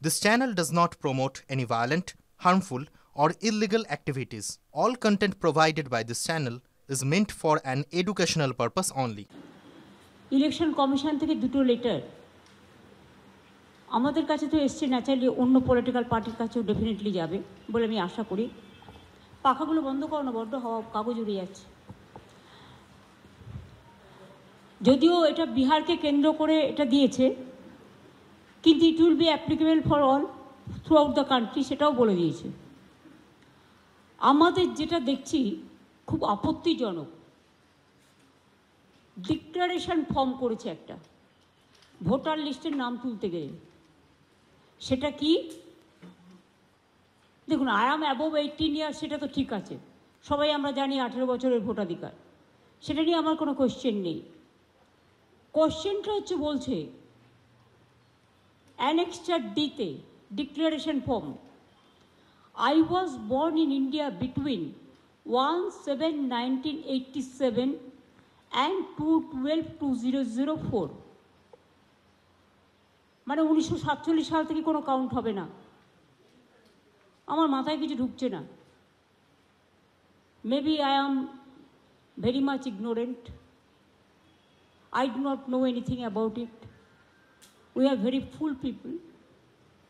This channel does not promote any violent, harmful, or illegal activities. All content provided by this channel is meant for an educational purpose only. Election commission থেকে দুটো letter আমাদের কাছে তো এসছে, naturally অন্য political পার্টির কাছেও definitely যাবে বলে আমি আশা করি। পাখাগুলো বন্ধ করো না, বড্ড হাওয়া, কাগজ উড়ে যাচ্ছে। যদিও এটা বিহারকে কেন্দ্র করে এটা দিয়েছে, কিন্তু it will be applicable for all through out the country, সেটাও বলে দিয়েছে। আমাদের যেটা দেখছি খুব আপত্তিজনক, ডিক্লারেশন ফর্ম করেছে একটা ভোটার লিস্টের নাম তুলতে গেলে। সেটা কি? দেখুন, আই অ্যাম অ্যাবোভ 18 ইয়ার্স, সেটা তো ঠিক আছে, সবাই আমরা জানি 18 বছরের ভোটাধিকার, সেটা নিয়ে আমার কোনো কোয়েশ্চেন নেই। কোয়েশ্চেনটা হচ্ছে, বলছে অ্যানেক্সচার ডিতে declaration form, I was born in India between 1/7/1987 and 2/12/2004, মানে 1947 সাল থেকে কোনো কাউন্ট হবে না। আমার মাথায় কিছু ঢুকছে না। Maybe I am very much ignorant, I do not know anything about it. We are very full people.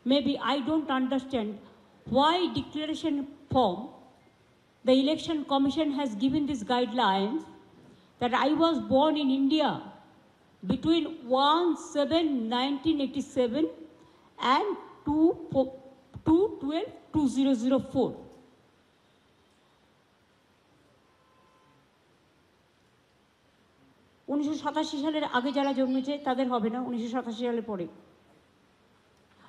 Maybe I don't understand why declaration form, the election commission has given these guidelines that I was born in India between 1/7/1987 and 2/12/2004. '87 সালের আগে যারা জন্মেছে তাদের হবে না, 1987 সালের পরে।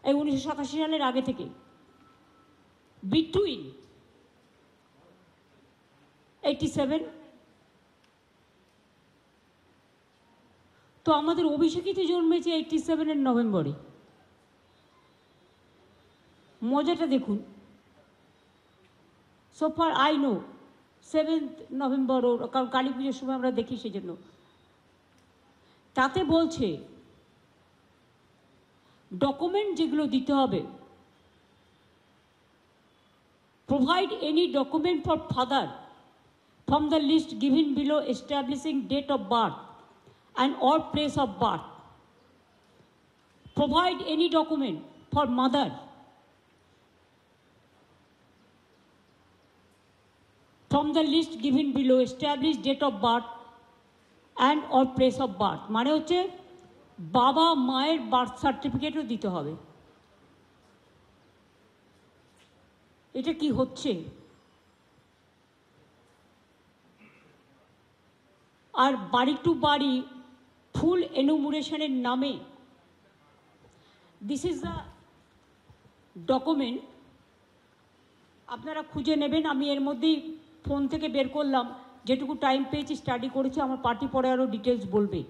এই 1987 সালের আগে থেকে বিটুইন 87, তো আমাদের অভিষেকিত জন্মেছে 87-এর নভেম্বরে। মজাটা দেখুন, so far I know 7th November, কারণ কালী পুজোর সময় আমরা দেখি, সেজন্য। তাতে বলছে ডকুমেন্ট যেগুলো দিতে হবে, provide any document for father from the list given below establishing date of birth and or place of birth. Provide any document for mother from the list given below establish date of birth and or place of birth, মানে হচ্ছে বাবা মায়ের birth সার্টিফিকেটও দিতে হবে। এটা কি হচ্ছে? আর বাড়ি টু বাড়ি ফুল এনুমারেশনের নামে, দিস ইজ দ্য ডকুমেন্ট, আপনারা খুঁজে নেবেন। আমি এর মধ্যেই ফোন থেকে বের করলাম, যেটুকু টাইম পেয়েছি স্টাডি করেছি, আমার পার্টি পরে আরও ডিটেলস বলবে।